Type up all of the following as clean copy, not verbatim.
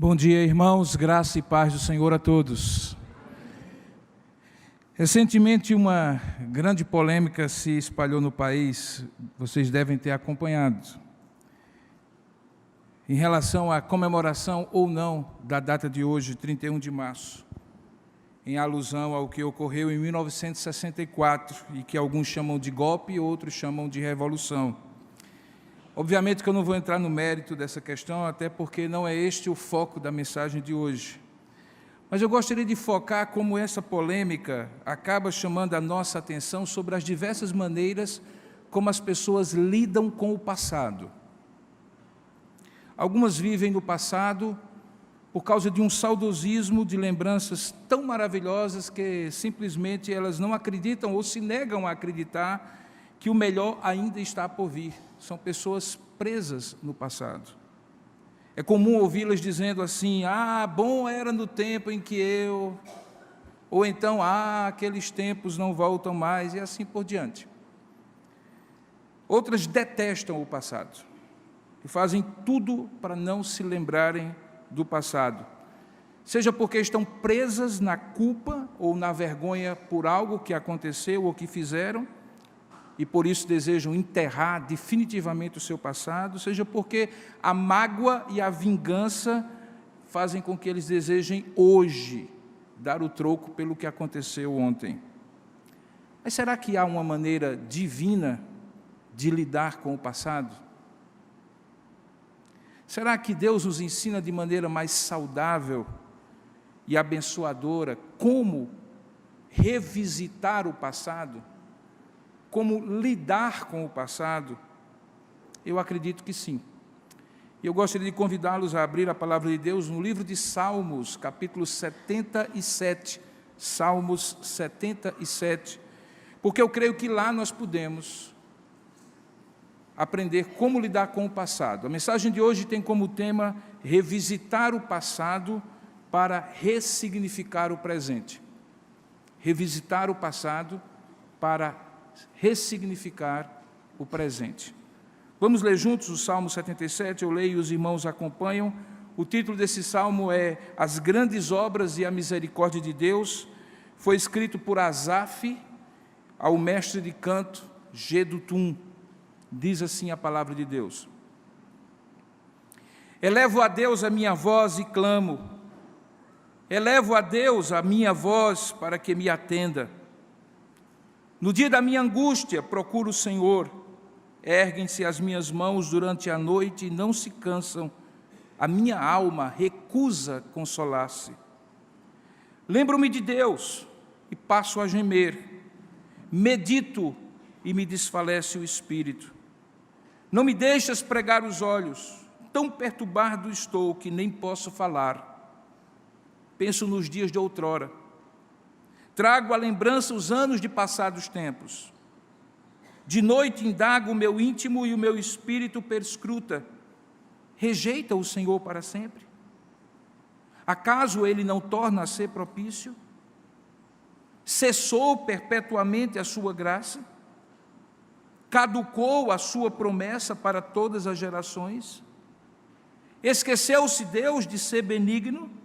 Bom dia, irmãos, graça e paz do Senhor a todos. Recentemente, uma grande polêmica se espalhou no país, vocês devem ter acompanhado, em relação à comemoração ou não da data de hoje, 31 de março, em alusão ao que ocorreu em 1964, e que alguns chamam de golpe e outros chamam de revolução. Obviamente que eu não vou entrar no mérito dessa questão, até porque não é este o foco da mensagem de hoje. Mas eu gostaria de focar como essa polêmica acaba chamando a nossa atenção sobre as diversas maneiras como as pessoas lidam com o passado. Algumas vivem no passado por causa de um saudosismo de lembranças tão maravilhosas que simplesmente elas não acreditam ou se negam a acreditar que o melhor ainda está por vir. São pessoas presas no passado. É comum ouvi-las dizendo assim: bom era no tempo em que eu... Ou então, aqueles tempos não voltam mais, e assim por diante. Outras detestam o passado e fazem tudo para não se lembrarem do passado, seja porque estão presas na culpa ou na vergonha por algo que aconteceu ou que fizeram, e por isso desejam enterrar definitivamente o seu passado, seja porque a mágoa e a vingança fazem com que eles desejem hoje dar o troco pelo que aconteceu ontem. Mas será que há uma maneira divina de lidar com o passado? Será que Deus nos ensina de maneira mais saudável e abençoadora como revisitar o passado? Como lidar com o passado? Eu acredito que sim. E eu gostaria de convidá-los a abrir a palavra de Deus no livro de Salmos, capítulo 77, Salmos 77, porque eu creio que lá nós podemos aprender como lidar com o passado. A mensagem de hoje tem como tema revisitar o passado para ressignificar o presente. Revisitar o passado para ressignificar o presente. Vamos ler juntos o Salmo 77, eu leio e os irmãos acompanham. O título desse salmo é As Grandes Obras e a Misericórdia de Deus. Foi escrito por Asaf, ao mestre de canto, Jedutum. Diz assim a palavra de Deus: Elevo a Deus a minha voz e clamo, elevo a Deus a minha voz para que me atenda. No dia da minha angústia, procuro o Senhor. Erguem-se as minhas mãos durante a noite e não se cansam. A minha alma recusa consolar-se. Lembro-me de Deus e passo a gemer. Medito e me desfalece o espírito. Não me deixas pregar os olhos. Tão perturbado estou que nem posso falar. Penso nos dias de outrora. Trago à lembrança os anos de passados tempos. De noite indago o meu íntimo e o meu espírito perscruta. Rejeita o Senhor para sempre? Acaso Ele não torna a ser propício? Cessou perpetuamente a sua graça? Caducou a sua promessa para todas as gerações? Esqueceu-se Deus de ser benigno?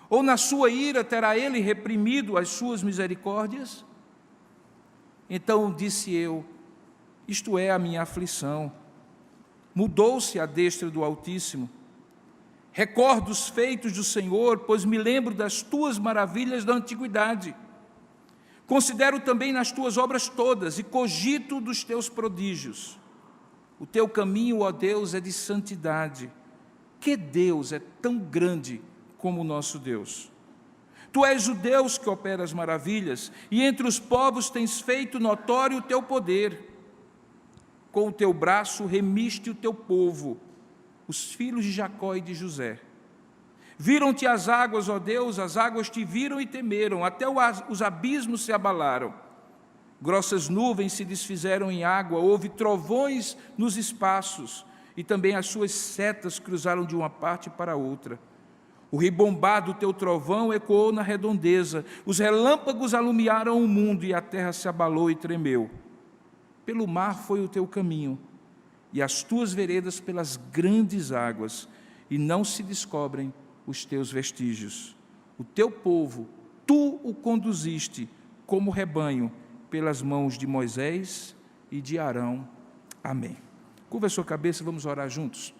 Ou na sua ira terá Ele reprimido as suas misericórdias? Então disse eu, isto é a minha aflição. Mudou-se a destra do Altíssimo. Recordo os feitos do Senhor, pois me lembro das tuas maravilhas da antiguidade. Considero também nas tuas obras todas e cogito dos teus prodígios. O teu caminho, ó Deus, é de santidade. Que Deus é tão grande como o nosso Deus. Tu és o Deus que opera as maravilhas, e entre os povos tens feito notório o teu poder. Com o teu braço remiste o teu povo, os filhos de Jacó e de José. Viram-te as águas, ó Deus, as águas te viram e temeram, até os abismos se abalaram. Grossas nuvens se desfizeram em água, houve trovões nos espaços, e também as suas setas cruzaram de uma parte para outra. O ribombar do teu trovão ecoou na redondeza, os relâmpagos alumiaram o mundo e a terra se abalou e tremeu. Pelo mar foi o teu caminho, e as tuas veredas pelas grandes águas, e não se descobrem os teus vestígios. O teu povo, tu o conduziste como rebanho pelas mãos de Moisés e de Arão. Amém. Curva a sua cabeça, vamos orar juntos.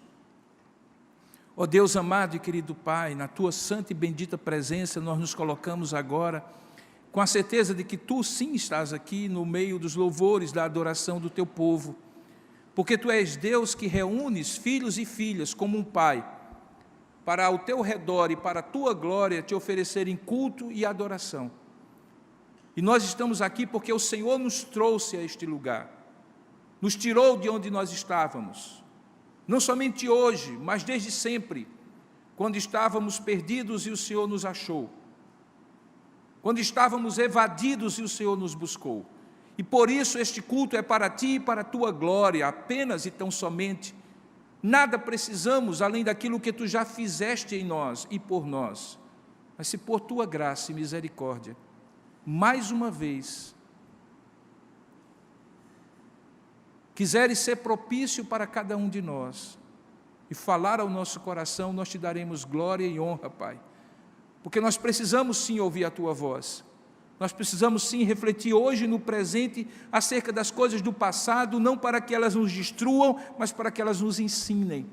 Ó Deus amado e querido Pai, na tua santa e bendita presença nós nos colocamos agora com a certeza de que tu sim estás aqui no meio dos louvores da adoração do teu povo, porque tu és Deus que reúnes filhos e filhas como um pai, para ao teu redor e para a tua glória te oferecerem culto e adoração. E nós estamos aqui porque o Senhor nos trouxe a este lugar, nos tirou de onde nós estávamos, não somente hoje, mas desde sempre, quando estávamos perdidos e o Senhor nos achou, quando estávamos evadidos e o Senhor nos buscou. E por isso este culto é para Ti e para a Tua glória, apenas e tão somente. Nada precisamos além daquilo que Tu já fizeste em nós e por nós. Mas se por Tua graça e misericórdia, mais uma vez, quiseres ser propício para cada um de nós e falar ao nosso coração, nós Te daremos glória e honra, Pai. Porque nós precisamos sim ouvir a Tua voz. Nós precisamos sim refletir hoje no presente acerca das coisas do passado, não para que elas nos destruam, mas para que elas nos ensinem.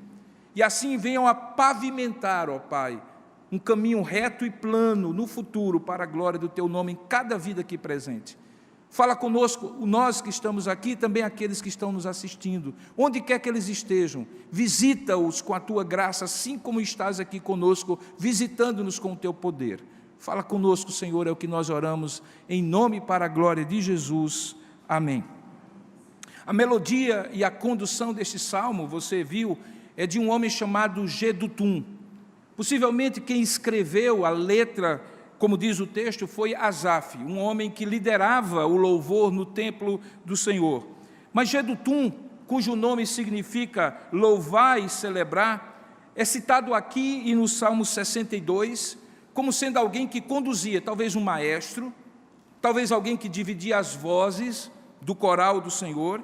E assim venham a pavimentar, ó Pai, um caminho reto e plano no futuro para a glória do Teu nome em cada vida aqui presente. Fala conosco, nós que estamos aqui, também aqueles que estão nos assistindo, onde quer que eles estejam, visita-os com a Tua graça, assim como estás aqui conosco, visitando-nos com o Teu poder. Fala conosco, Senhor, é o que nós oramos, em nome e para a glória de Jesus. Amém. A melodia e a condução deste salmo, você viu, é de um homem chamado Jedutum. Possivelmente quem escreveu a letra, como diz o texto, foi Asaf, um homem que liderava o louvor no templo do Senhor. Mas Jedutum, cujo nome significa louvar e celebrar, é citado aqui e no Salmo 62, como sendo alguém que conduzia, talvez um maestro, talvez alguém que dividia as vozes do coral do Senhor,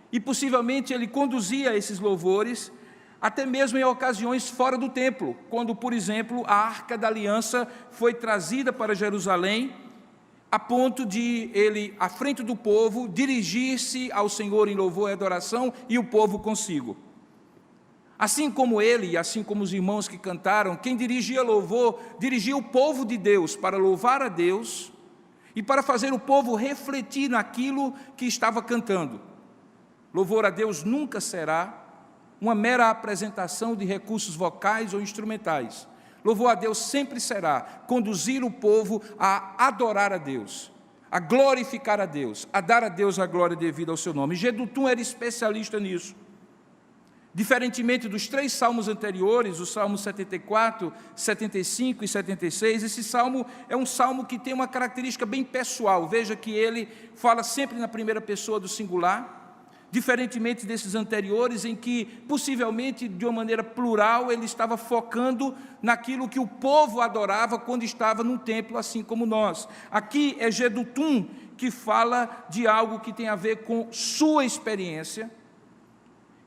e possivelmente ele conduzia esses louvores, até mesmo em ocasiões fora do templo, quando, por exemplo, a Arca da Aliança foi trazida para Jerusalém, a ponto de ele, à frente do povo, dirigir-se ao Senhor em louvor e adoração, e o povo consigo. Assim como ele e assim como os irmãos que cantaram, quem dirigia louvor, dirigia o povo de Deus para louvar a Deus e para fazer o povo refletir naquilo que estava cantando. Louvor a Deus nunca será uma mera apresentação de recursos vocais ou instrumentais. Louvor a Deus sempre será conduzir o povo a adorar a Deus, a glorificar a Deus, a dar a Deus a glória devida ao seu nome. Jedutum era especialista nisso. Diferentemente dos 3 salmos anteriores, o Salmo 74, 75 e 76, esse salmo é um salmo que tem uma característica bem pessoal. Veja que ele fala sempre na primeira pessoa do singular, diferentemente desses anteriores, em que, possivelmente, de uma maneira plural, ele estava focando naquilo que o povo adorava quando estava num templo, assim como nós. Aqui é Jedutum que fala de algo que tem a ver com sua experiência,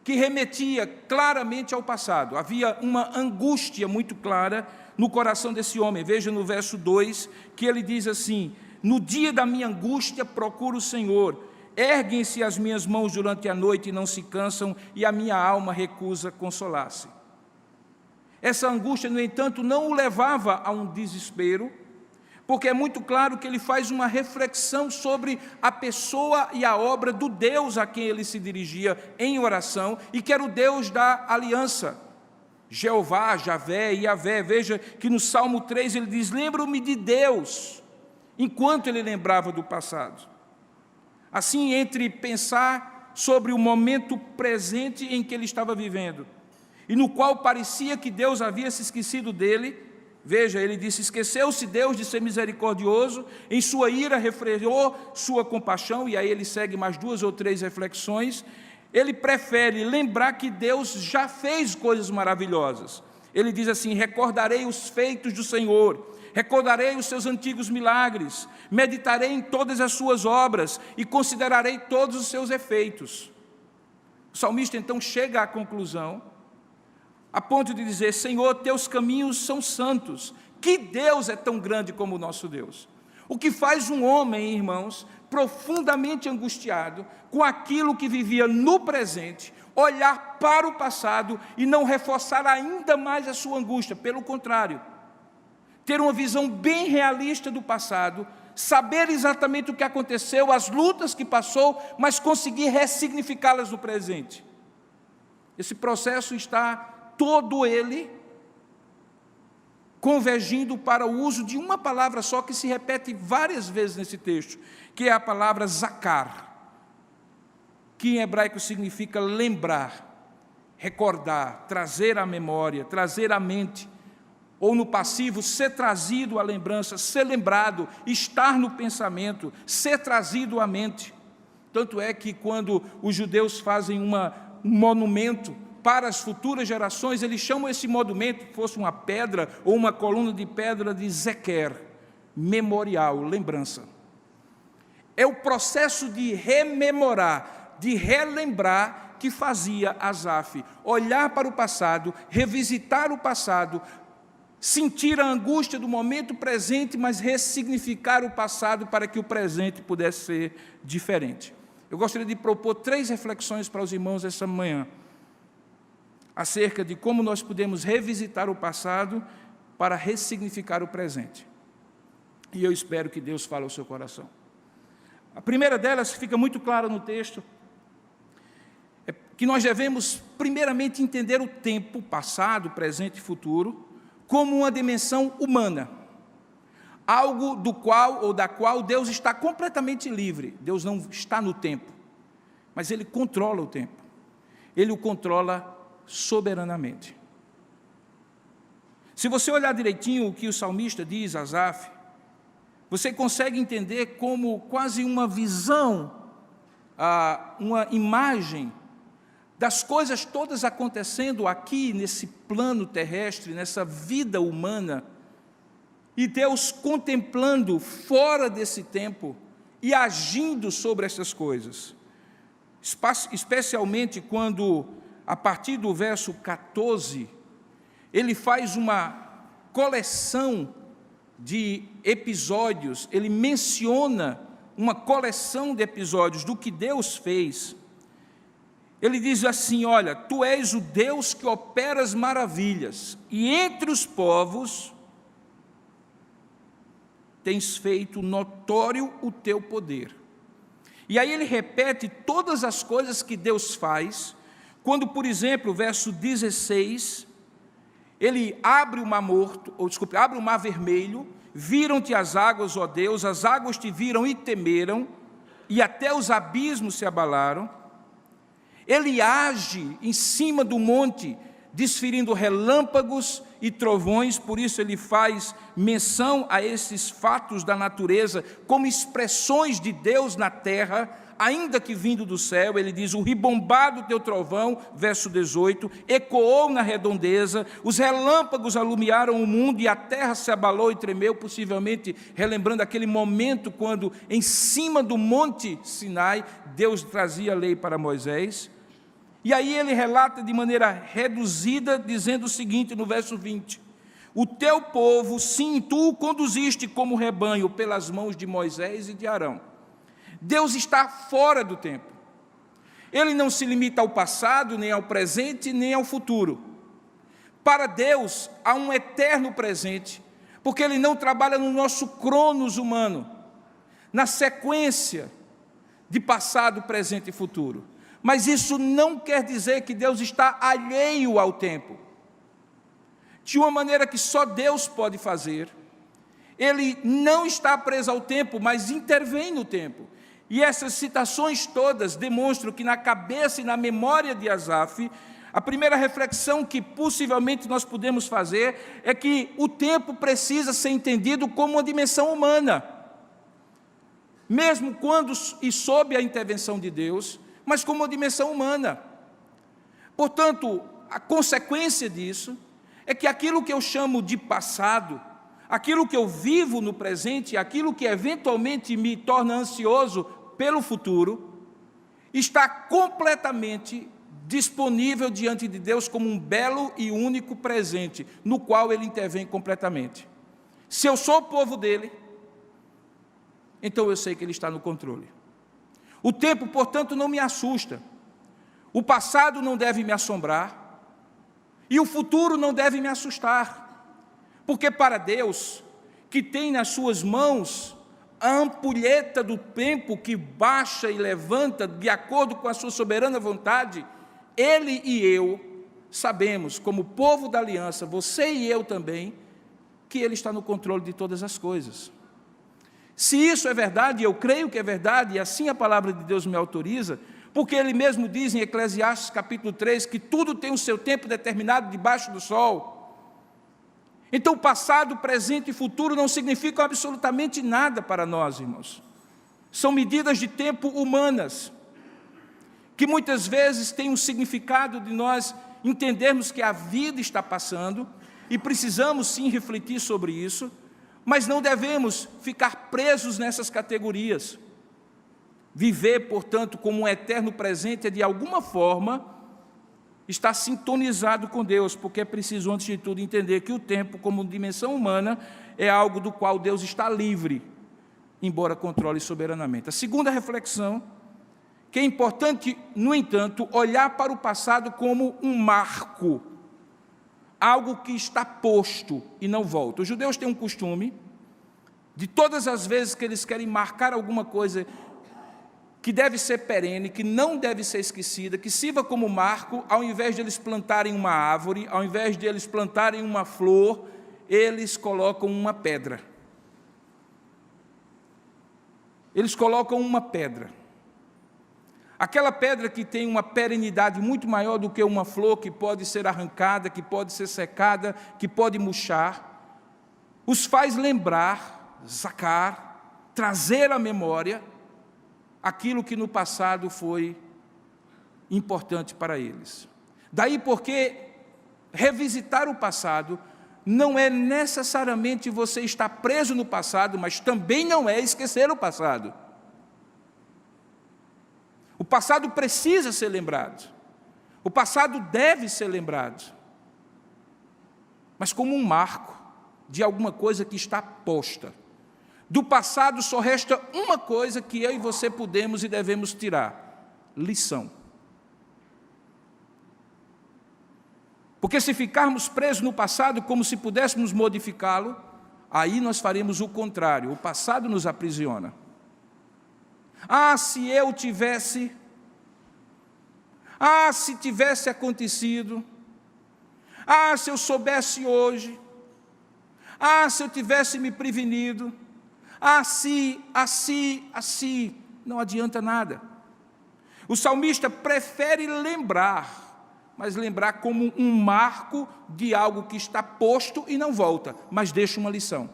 que remetia claramente ao passado. Havia uma angústia muito clara no coração desse homem. Veja no verso 2, que ele diz assim: no dia da minha angústia procuro o Senhor, erguem-se as minhas mãos durante a noite e não se cansam, e a minha alma recusa consolar-se. Essa angústia, no entanto, não o levava a um desespero, porque é muito claro que ele faz uma reflexão sobre a pessoa e a obra do Deus a quem ele se dirigia em oração, e que era o Deus da aliança, Jeová, Javé e Yavé. Veja que no Salmo 3 ele diz: lembro-me de Deus, enquanto ele lembrava do passado. Assim, entre pensar sobre o momento presente em que ele estava vivendo, e no qual parecia que Deus havia se esquecido dele, veja, ele disse: esqueceu-se Deus de ser misericordioso, em sua ira refreou sua compaixão, e aí ele segue mais 2 ou 3 reflexões. Ele prefere lembrar que Deus já fez coisas maravilhosas. Ele diz assim: recordarei os feitos do Senhor, recordarei os seus antigos milagres, meditarei em todas as suas obras e considerarei todos os seus efeitos. O salmista então chega à conclusão, a ponto de dizer: Senhor, teus caminhos são santos. Que Deus é tão grande como o nosso Deus? O que faz um homem, irmãos, profundamente angustiado com aquilo que vivia no presente, olhar para o passado e não reforçar ainda mais a sua angústia. Pelo contrário, ter uma visão bem realista do passado, saber exatamente o que aconteceu, as lutas que passou, mas conseguir ressignificá-las no presente. Esse processo está todo ele convergindo para o uso de uma palavra só que se repete várias vezes nesse texto, que é a palavra zakar, que em hebraico significa lembrar, recordar, trazer à memória, trazer à mente, ou no passivo, ser trazido à lembrança, ser lembrado, estar no pensamento, ser trazido à mente. Tanto é que quando os judeus fazem um monumento para as futuras gerações, eles chamam esse monumento, que fosse uma pedra ou uma coluna de pedra, de zeker, memorial, lembrança. É o processo de rememorar, de relembrar, que fazia Asaf, olhar para o passado, revisitar o passado, sentir a angústia do momento presente, mas ressignificar o passado para que o presente pudesse ser diferente. Eu gostaria de propor 3 reflexões para os irmãos essa manhã, acerca de como nós podemos revisitar o passado para ressignificar o presente. E eu espero que Deus fale ao seu coração. A primeira delas, fica muito clara no texto, é que nós devemos primeiramente entender o tempo, passado, presente e futuro, como uma dimensão humana, algo do qual ou da qual Deus está completamente livre. Deus não está no tempo, mas Ele controla o tempo, Ele o controla soberanamente. Se você olhar direitinho o que o salmista diz, Asaf, você consegue entender como quase uma visão, uma imagem das coisas todas acontecendo aqui nesse plano terrestre, nessa vida humana, e Deus contemplando fora desse tempo e agindo sobre essas coisas. Especialmente quando, a partir do verso 14, ele faz uma coleção de episódios, ele menciona uma coleção de episódios do que Deus fez. Ele diz assim: olha, tu és o Deus que operas maravilhas, e entre os povos tens feito notório o teu poder. E aí ele repete todas as coisas que Deus faz, quando, por exemplo, verso 16, ele abre o mar morto, abre o mar vermelho, viram-te as águas, ó Deus, as águas te viram e temeram, e até os abismos se abalaram. Ele age em cima do monte, desferindo relâmpagos e trovões, por isso ele faz menção a esses fatos da natureza como expressões de Deus na terra, ainda que vindo do céu. Ele diz: o ribombar do teu trovão, verso 18, ecoou na redondeza, os relâmpagos alumiaram o mundo e a terra se abalou e tremeu, possivelmente relembrando aquele momento quando, em cima do monte Sinai, Deus trazia a lei para Moisés. E aí ele relata de maneira reduzida, dizendo o seguinte no verso 20: o teu povo, sim, tu o conduziste como rebanho pelas mãos de Moisés e de Arão. Deus está fora do tempo. Ele não se limita ao passado, nem ao presente, nem ao futuro. Para Deus há um eterno presente, porque Ele não trabalha no nosso cronos humano, na sequência de passado, presente e futuro. Mas isso não quer dizer que Deus está alheio ao tempo. De uma maneira que só Deus pode fazer, Ele não está preso ao tempo, mas intervém no tempo. E essas citações todas demonstram que na cabeça e na memória de Asaf, a primeira reflexão que possivelmente nós podemos fazer é que o tempo precisa ser entendido como uma dimensão humana. Mesmo quando e sob a intervenção de Deus, mas como uma dimensão humana. Portanto, a consequência disso é que aquilo que eu chamo de passado, aquilo que eu vivo no presente, aquilo que eventualmente me torna ansioso pelo futuro, está completamente disponível diante de Deus como um belo e único presente, no qual Ele intervém completamente. Se eu sou o povo dEle, então eu sei que Ele está no controle. O tempo, portanto, não me assusta. O passado não deve me assombrar. E o futuro não deve me assustar. Porque para Deus, que tem nas suas mãos a ampulheta do tempo que baixa e levanta de acordo com a sua soberana vontade, Ele e eu sabemos, como povo da aliança, você e eu também, que Ele está no controle de todas as coisas. Se isso é verdade, eu creio que é verdade, e assim a palavra de Deus me autoriza, porque Ele mesmo diz em Eclesiastes capítulo 3, que tudo tem o seu tempo determinado debaixo do sol. Então, passado, presente e futuro não significam absolutamente nada para nós, irmãos. São medidas de tempo humanas, que muitas vezes têm um significado de nós entendermos que a vida está passando, e precisamos sim refletir sobre isso, mas não devemos ficar presos nessas categorias. Viver, portanto, como um eterno presente é, de alguma forma, estar sintonizado com Deus, porque é preciso, antes de tudo, entender que o tempo, como dimensão humana, é algo do qual Deus está livre, embora controle soberanamente. A segunda reflexão, que é importante, no entanto, olhar para o passado como um marco, algo que está posto e não volta. Os judeus têm um costume, de todas as vezes que eles querem marcar alguma coisa que deve ser perene, que não deve ser esquecida, que sirva como marco, ao invés de eles plantarem uma árvore, ao invés de eles plantarem uma flor, eles colocam uma pedra. Eles colocam uma pedra. Aquela pedra que tem uma perenidade muito maior do que uma flor, que pode ser arrancada, que pode ser secada, que pode murchar, os faz lembrar, sacar, trazer à memória aquilo que no passado foi importante para eles. Daí porque revisitar o passado não é necessariamente você estar preso no passado, mas também não é esquecer o passado. O passado precisa ser lembrado. O passado deve ser lembrado. Mas como um marco de alguma coisa que está posta. Do passado só resta uma coisa que eu e você podemos e devemos tirar: lição. Porque se ficarmos presos no passado como se pudéssemos modificá-lo, aí nós faremos o contrário, o passado nos aprisiona. Ah, se eu tivesse, ah, se tivesse acontecido, ah, se eu soubesse hoje, ah, se eu tivesse me prevenido, assim, não adianta nada. O salmista prefere lembrar, mas lembrar como um marco de algo que está posto e não volta, mas deixa uma lição.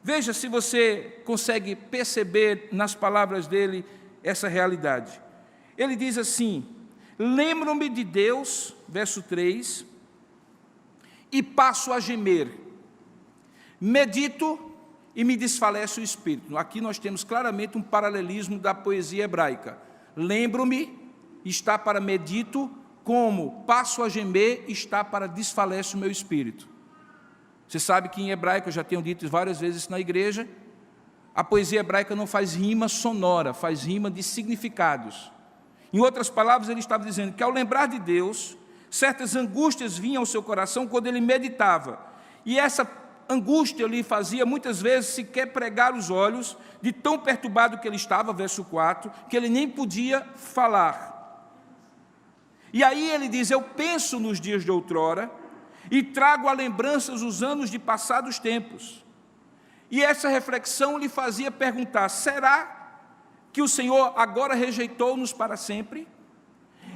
Veja se você consegue perceber nas palavras dele essa realidade. Ele diz assim: lembro-me de Deus, verso 3, e passo a gemer. Medito e me desfalece o espírito. Aqui nós temos claramente um paralelismo da poesia hebraica. Lembro-me está para medito, como passo a gemer está para desfalece o meu espírito. Você sabe que em hebraico, eu já tenho dito várias vezes na igreja, a poesia hebraica não faz rima sonora, faz rima de significados. Em outras palavras, ele estava dizendo que ao lembrar de Deus, certas angústias vinham ao seu coração quando ele meditava. E essa angústia lhe fazia muitas vezes sequer pregar os olhos, de tão perturbado que ele estava, verso 4, que ele nem podia falar. E aí ele diz: eu penso nos dias de outrora, e trago à lembrança os anos de passados tempos. E essa reflexão lhe fazia perguntar: será que o Senhor agora rejeitou-nos para sempre?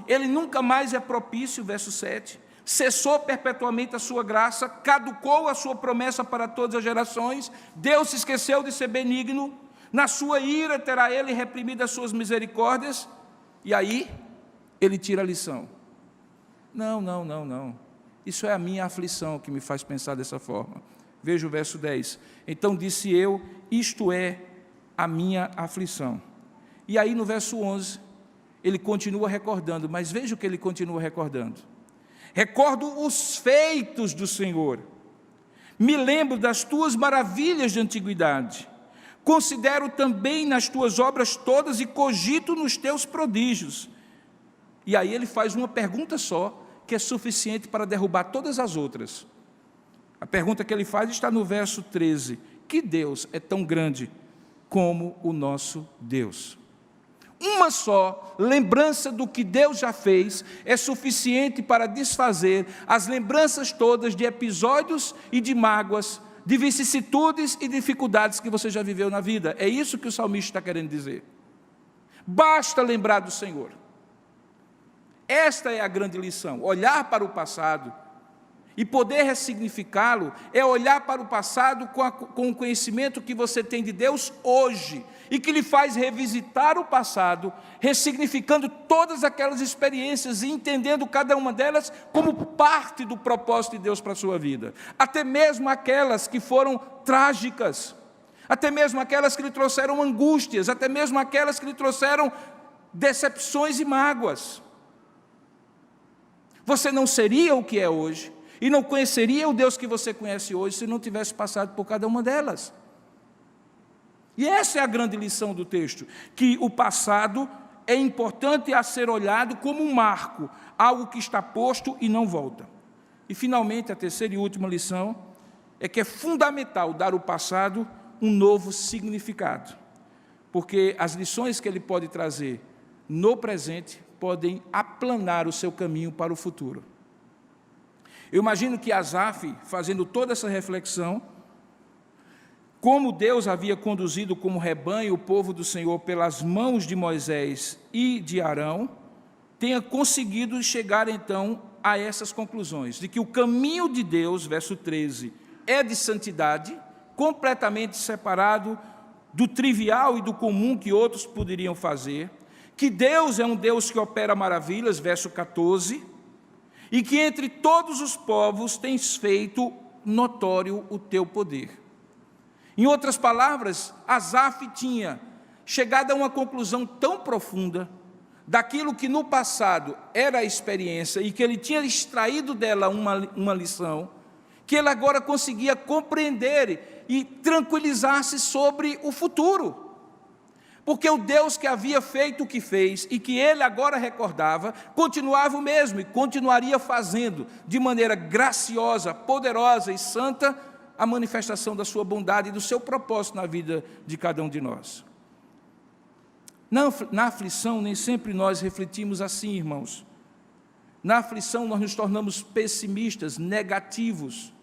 Ele nunca mais é propício, verso 7, cessou perpetuamente a sua graça, caducou a sua promessa para todas as gerações, Deus se esqueceu de ser benigno, na sua ira terá ele reprimido as suas misericórdias. E aí ele tira a lição: não. Isso é a minha aflição que me faz pensar dessa forma. Veja o verso 10. Então disse eu: isto é a minha aflição. E aí no verso 11, ele continua recordando, mas veja o que ele continua recordando. Recordo os feitos do Senhor, me lembro das tuas maravilhas de antiguidade, considero também nas tuas obras todas e cogito nos teus prodígios. E aí ele faz uma pergunta só, que é suficiente para derrubar todas as outras. A pergunta que ele faz está no verso 13. Que Deus é tão grande como o nosso Deus? Uma só lembrança do que Deus já fez é suficiente para desfazer as lembranças todas de episódios e de mágoas, de vicissitudes e dificuldades que você já viveu na vida. É isso que o salmista está querendo dizer. Basta lembrar do Senhor. Esta é a grande lição. Olhar para o passado e poder ressignificá-lo é olhar para o passado com o conhecimento que você tem de Deus hoje e que lhe faz revisitar o passado, ressignificando todas aquelas experiências e entendendo cada uma delas como parte do propósito de Deus para a sua vida. Até mesmo aquelas que foram trágicas, até mesmo aquelas que lhe trouxeram angústias, até mesmo aquelas que lhe trouxeram decepções e mágoas. Você não seria o que é hoje, e não conheceria o Deus que você conhece hoje se não tivesse passado por cada uma delas. E essa é a grande lição do texto, que o passado é importante a ser olhado como um marco, algo que está posto e não volta. E finalmente, a terceira e última lição é que é fundamental dar ao passado um novo significado, porque as lições que ele pode trazer no presente podem aplanar o seu caminho para o futuro. Eu imagino que Asaf, fazendo toda essa reflexão, como Deus havia conduzido como rebanho o povo do Senhor pelas mãos de Moisés e de Arão, tenha conseguido chegar então a essas conclusões, de que o caminho de Deus, verso 13, é de santidade, completamente separado do trivial e do comum que outros poderiam fazer, que Deus é um Deus que opera maravilhas, verso 14, e que entre todos os povos tens feito notório o teu poder. Em outras palavras, Asaf tinha chegado a uma conclusão tão profunda daquilo que no passado era a experiência e que ele tinha extraído dela uma lição, que ele agora conseguia compreender e tranquilizar-se sobre o futuro. Porque o Deus que havia feito o que fez e que ele agora recordava, continuava o mesmo e continuaria fazendo de maneira graciosa, poderosa e santa a manifestação da sua bondade e do seu propósito na vida de cada um de nós. Na aflição, nem sempre nós refletimos assim, irmãos. Na aflição, nós nos tornamos pessimistas, negativos,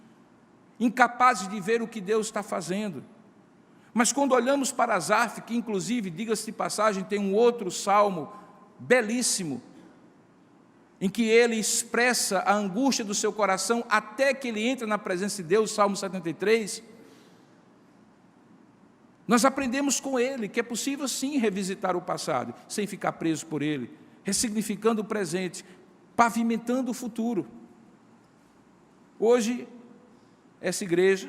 incapazes de ver o que Deus está fazendo. Mas quando olhamos para Asaf, que inclusive, diga-se de passagem, tem um outro salmo belíssimo, em que ele expressa a angústia do seu coração até que ele entra na presença de Deus, Salmo 73, nós aprendemos com ele que é possível sim revisitar o passado, sem ficar preso por ele, ressignificando o presente, pavimentando o futuro. Hoje, essa igreja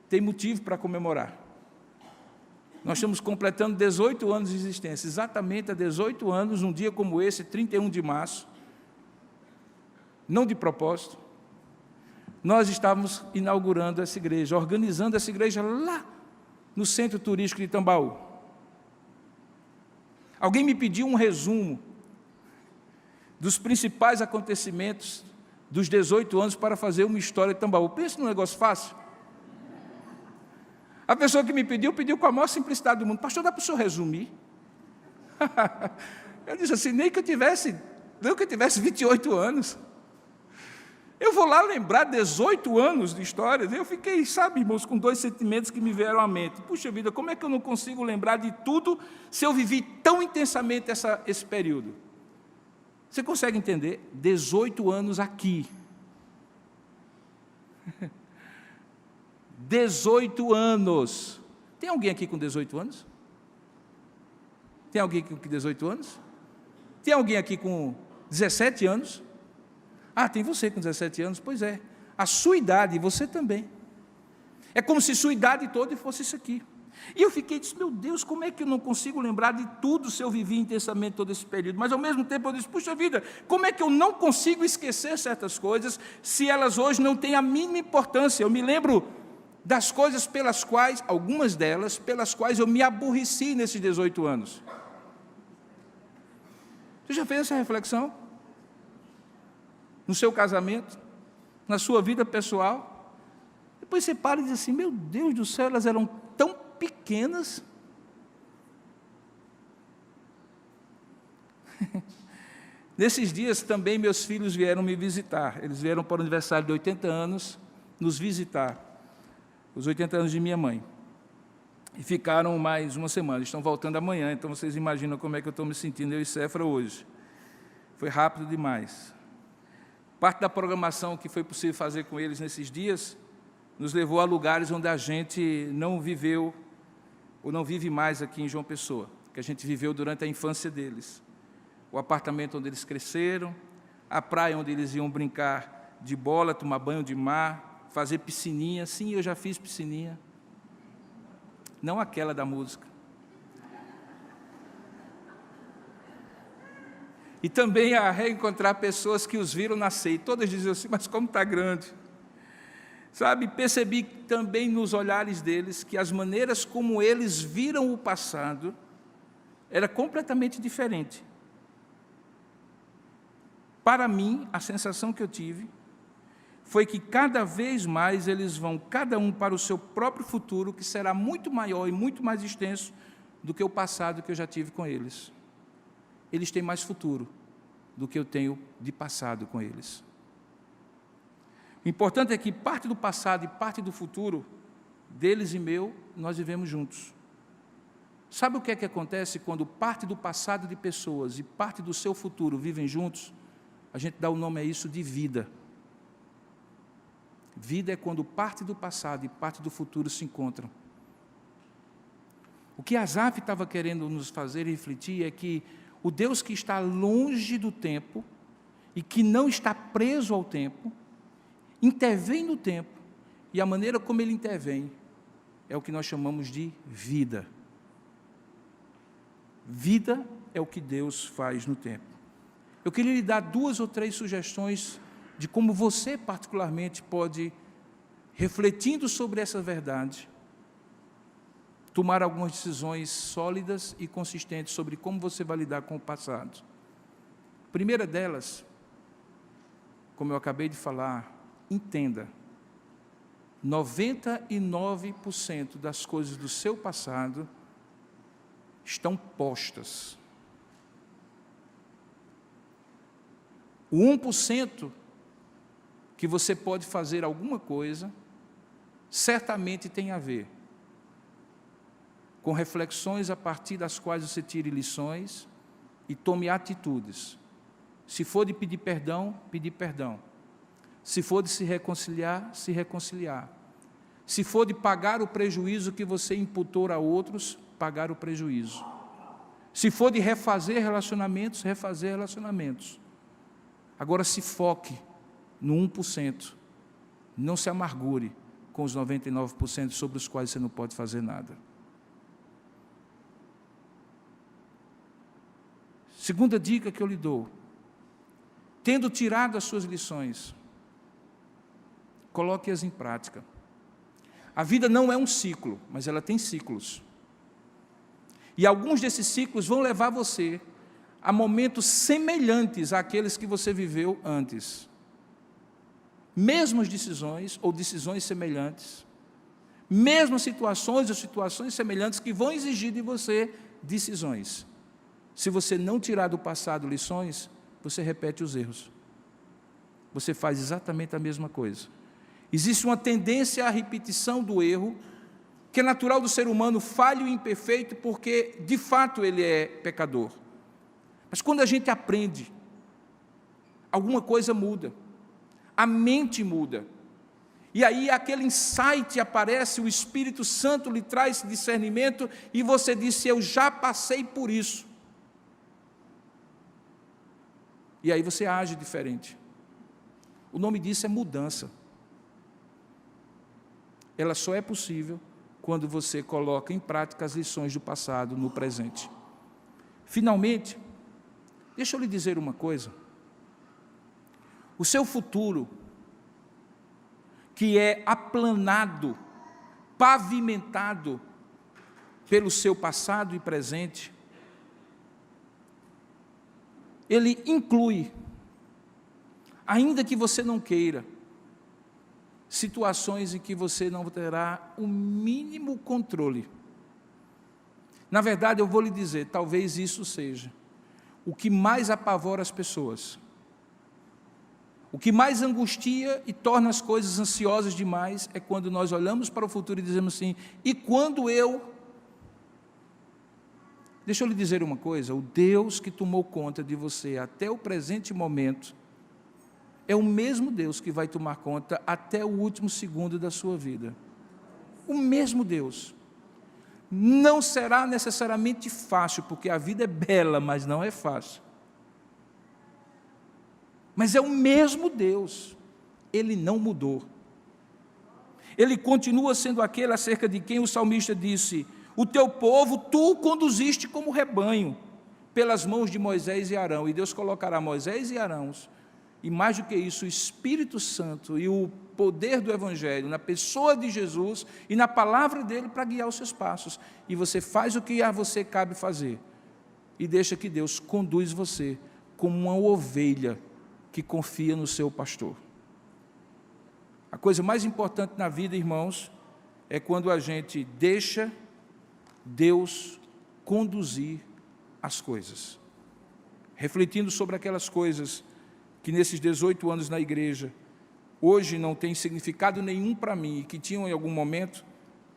tem motivo para comemorar. Nós estamos completando 18 anos de existência, exatamente há 18 anos, num dia como esse, 31 de março, não de propósito, nós estávamos inaugurando essa igreja, organizando essa igreja lá no Centro Turístico de Tambaú. Alguém me pediu um resumo dos principais acontecimentos dos 18 anos para fazer uma história de Tambaú. Pensa num negócio fácil. A pessoa que me pediu com a maior simplicidade do mundo: pastor, dá para o senhor resumir? Eu disse assim, nem que eu tivesse 28 anos. Eu vou lá lembrar 18 anos de histórias. Eu fiquei, sabe, irmãos, com dois sentimentos que me vieram à mente. Puxa vida, como é que eu não consigo lembrar de tudo se eu vivi tão intensamente esse período? Você consegue entender? 18 anos aqui. 18 anos. Tem alguém aqui com 18 anos? Tem alguém aqui com 18 anos? Tem alguém aqui com 17 anos? Ah, tem você com 17 anos? Pois é. A sua idade, e você também. É como se sua idade toda fosse isso aqui. E eu disse, meu Deus, como é que eu não consigo lembrar de tudo se eu vivi intensamente todo esse período? Mas, ao mesmo tempo, eu disse, puxa vida, como é que eu não consigo esquecer certas coisas se elas hoje não têm a mínima importância? Eu me lembro das coisas pelas quais, algumas delas, pelas quais eu me aborreci nesses 18 anos. Você já fez essa reflexão? No seu casamento? Na sua vida pessoal? Depois você para e diz assim, meu Deus do céu, elas eram tão pequenas. Nesses dias também meus filhos vieram me visitar. Eles vieram para o aniversário de 80 anos nos visitar, os 80 anos de minha mãe. E ficaram mais uma semana, estão voltando amanhã, então vocês imaginam como é que eu estou me sentindo, eu e Séfora, hoje. Foi rápido demais. Parte da programação que foi possível fazer com eles nesses dias nos levou a lugares onde a gente não viveu, ou não vive mais aqui em João Pessoa, que a gente viveu durante a infância deles. O apartamento onde eles cresceram, a praia onde eles iam brincar de bola, tomar banho de mar, fazer piscininha. Sim, eu já fiz piscininha. Não aquela da música. E também a reencontrar pessoas que os viram nascer. E todas diziam assim, mas como está grande. Sabe, percebi também nos olhares deles que as maneiras como eles viram o passado era completamente diferente. Para mim, a sensação que eu tive foi que cada vez mais eles vão, cada um para o seu próprio futuro, que será muito maior e muito mais extenso do que o passado que eu já tive com eles. Eles têm mais futuro do que eu tenho de passado com eles. O importante é que parte do passado e parte do futuro, deles e meu, nós vivemos juntos. Sabe o que é que acontece quando parte do passado de pessoas e parte do seu futuro vivem juntos? A gente dá o nome a isso de vida. Vida é quando parte do passado e parte do futuro se encontram. O que Asaf estava querendo nos fazer refletir é que o Deus que está longe do tempo e que não está preso ao tempo, intervém no tempo, e a maneira como ele intervém é o que nós chamamos de vida. Vida é o que Deus faz no tempo. Eu queria lhe dar 2 ou 3 sugestões de como você particularmente pode, refletindo sobre essa verdade, tomar algumas decisões sólidas e consistentes sobre como você vai lidar com o passado. A primeira delas, como eu acabei de falar, entenda, 99% das coisas do seu passado estão postas. O 1% que você pode fazer alguma coisa, certamente tem a ver com reflexões a partir das quais você tire lições e tome atitudes. Se for de pedir perdão, pedir perdão. Se for de se reconciliar, se reconciliar. Se for de pagar o prejuízo que você imputou a outros, pagar o prejuízo. Se for de refazer relacionamentos, refazer relacionamentos. Agora se foque no 1%. Não se amargure com os 99% sobre os quais você não pode fazer nada. Segunda dica que eu lhe dou. Tendo tirado as suas lições, coloque-as em prática. A vida não é um ciclo, mas ela tem ciclos. E alguns desses ciclos vão levar você a momentos semelhantes àqueles que você viveu antes. Mesmas decisões ou decisões semelhantes, mesmas situações ou situações semelhantes que vão exigir de você decisões. Se você não tirar do passado lições, você repete os erros. Você faz exatamente a mesma coisa. Existe uma tendência à repetição do erro, que é natural do ser humano, falho e imperfeito, porque, de fato, ele é pecador. Mas quando a gente aprende, alguma coisa muda. A mente muda. E aí aquele insight aparece, o Espírito Santo lhe traz esse discernimento, e você diz, eu já passei por isso. E aí você age diferente. O nome disso é mudança. Ela só é possível quando você coloca em prática as lições do passado no presente. Finalmente, deixa eu lhe dizer uma coisa. O seu futuro, que é aplanado, pavimentado pelo seu passado e presente, ele inclui, ainda que você não queira, situações em que você não terá o mínimo controle. Na verdade, eu vou lhe dizer, talvez isso seja o que mais apavora as pessoas, o que mais angustia e torna as coisas ansiosas demais é quando nós olhamos para o futuro e dizemos assim, e quando eu... Deixa eu lhe dizer uma coisa, o Deus que tomou conta de você até o presente momento, é o mesmo Deus que vai tomar conta até o último segundo da sua vida. O mesmo Deus. Não será necessariamente fácil, porque a vida é bela, mas não é fácil. Mas é o mesmo Deus. Ele não mudou. Ele continua sendo aquele acerca de quem o salmista disse, o teu povo tu o conduziste como rebanho, pelas mãos de Moisés e Arão. E Deus colocará Moisés e Arão, e mais do que isso, o Espírito Santo e o poder do Evangelho na pessoa de Jesus e na palavra dele para guiar os seus passos. E você faz o que a você cabe fazer e deixa que Deus conduz você como uma ovelha que confia no seu pastor. A coisa mais importante na vida, irmãos, é quando a gente deixa Deus conduzir as coisas. Refletindo sobre aquelas coisas que nesses 18 anos na igreja, hoje não tem significado nenhum para mim, e que tinham em algum momento,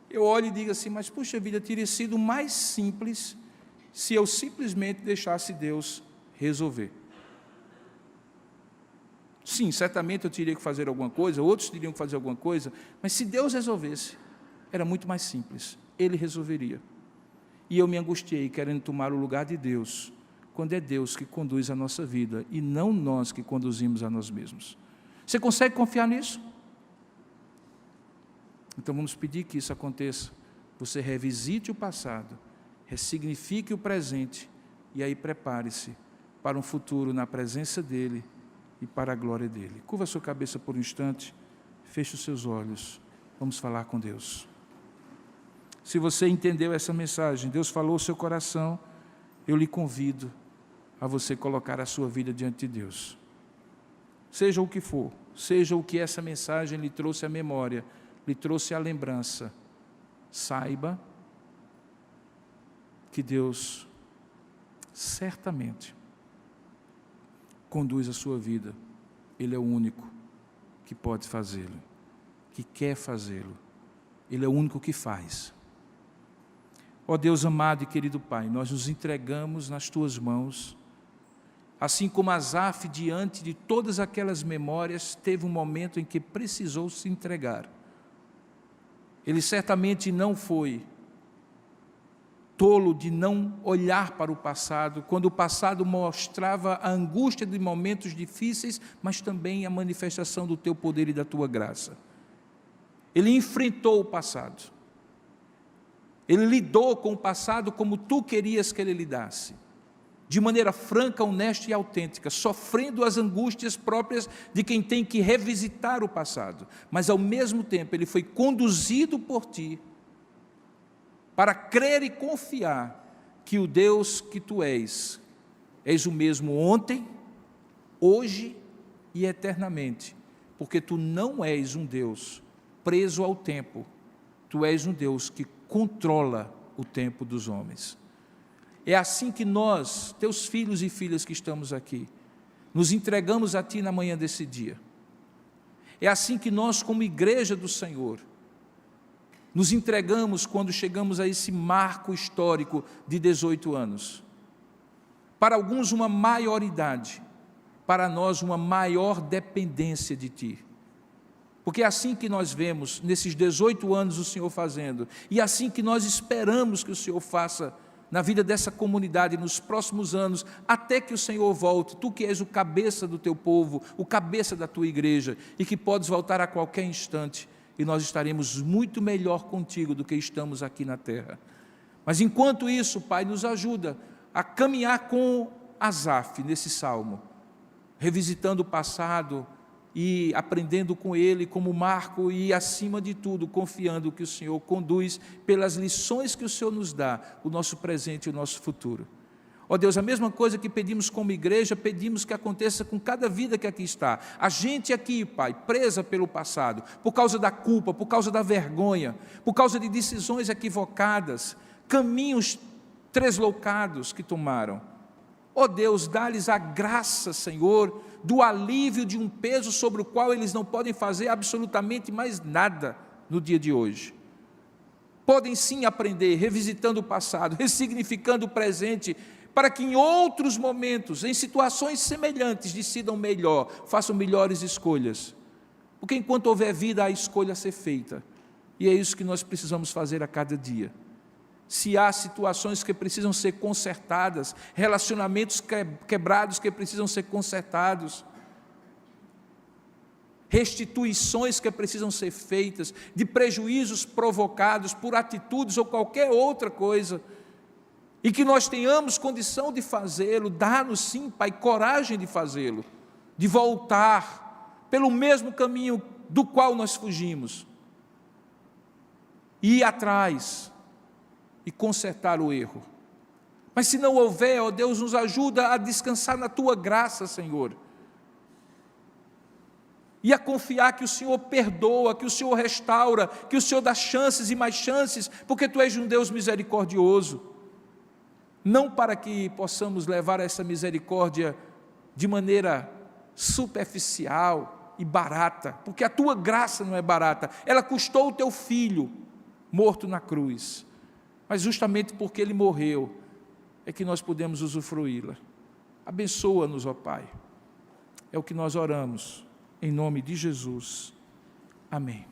eu olho e digo assim, mas puxa vida, teria sido mais simples se eu simplesmente deixasse Deus resolver. Sim, certamente eu teria que fazer alguma coisa, outros teriam que fazer alguma coisa, mas se Deus resolvesse, era muito mais simples, Ele resolveria. E eu me angustiei querendo tomar o lugar de Deus, quando é Deus que conduz a nossa vida, e não nós que conduzimos a nós mesmos. Você consegue confiar nisso? Então vamos pedir que isso aconteça. Você revisite o passado, ressignifique o presente, e aí prepare-se para um futuro na presença dEle e para a glória dEle. Curva a sua cabeça por um instante, feche os seus olhos, vamos falar com Deus. Se você entendeu essa mensagem, Deus falou ao seu coração, eu lhe convido a você colocar a sua vida diante de Deus. Seja o que for, seja o que essa mensagem lhe trouxe à memória, lhe trouxe à lembrança, saiba que Deus certamente conduz a sua vida. Ele é o único que pode fazê-lo, que quer fazê-lo. Ele é o único que faz. Ó Deus amado e querido Pai, nós nos entregamos nas Tuas mãos, assim como Asaf, diante de todas aquelas memórias, teve um momento em que precisou se entregar. Ele certamente não foi tolo de não olhar para o passado, quando o passado mostrava a angústia de momentos difíceis, mas também a manifestação do Teu poder e da Tua graça. Ele enfrentou o passado. Ele lidou com o passado como Tu querias que ele lidasse, de maneira franca, honesta e autêntica, sofrendo as angústias próprias de quem tem que revisitar o passado, mas ao mesmo tempo ele foi conduzido por Ti, para crer e confiar que o Deus que Tu és o mesmo ontem, hoje e eternamente, porque Tu não és um Deus preso ao tempo, Tu és um Deus que controla o tempo dos homens. É assim que nós, Teus filhos e filhas que estamos aqui, nos entregamos a Ti na manhã desse dia. É assim que nós, como igreja do Senhor, nos entregamos quando chegamos a esse marco histórico de 18 anos. Para alguns uma maioridade, para nós uma maior dependência de Ti. Porque é assim que nós vemos, nesses 18 anos o Senhor fazendo, e é assim que nós esperamos que o Senhor faça na vida dessa comunidade, nos próximos anos, até que o Senhor volte, Tu que és o cabeça do Teu povo, o cabeça da Tua igreja, e que podes voltar a qualquer instante, e nós estaremos muito melhor contigo do que estamos aqui na terra. Mas enquanto isso, Pai, nos ajuda a caminhar com Asaf nesse salmo, revisitando o passado e aprendendo com ele como marco e, acima de tudo, confiando que o Senhor conduz pelas lições que o Senhor nos dá, o nosso presente e o nosso futuro. Ó Deus, a mesma coisa que pedimos como igreja, pedimos que aconteça com cada vida que aqui está. A gente aqui, Pai, presa pelo passado, por causa da culpa, por causa da vergonha, por causa de decisões equivocadas, caminhos tresloucados que tomaram. Ó Deus, dá-lhes a graça, Senhor, do alívio de um peso sobre o qual eles não podem fazer absolutamente mais nada no dia de hoje. Podem sim aprender, revisitando o passado, ressignificando o presente, para que em outros momentos, em situações semelhantes, decidam melhor, façam melhores escolhas. Porque enquanto houver vida, há escolha a ser feita. E é isso que nós precisamos fazer a cada dia. Se há situações que precisam ser consertadas, relacionamentos quebrados que precisam ser consertados, restituições que precisam ser feitas, de prejuízos provocados por atitudes ou qualquer outra coisa, e que nós tenhamos condição de fazê-lo, dá-nos sim, Pai, coragem de fazê-lo, de voltar pelo mesmo caminho do qual nós fugimos, e ir atrás e consertar o erro. Mas se não houver, ó Deus, nos ajuda a descansar na Tua graça, Senhor, e a confiar que o Senhor perdoa, que o Senhor restaura, que o Senhor dá chances e mais chances, porque Tu és um Deus misericordioso. Não para que possamos levar essa misericórdia de maneira superficial e barata, porque a Tua graça não é barata, ela custou o Teu Filho morto na cruz, mas justamente porque Ele morreu, é que nós podemos usufruí-la. Abençoa-nos, ó Pai, é o que nós oramos, em nome de Jesus, amém.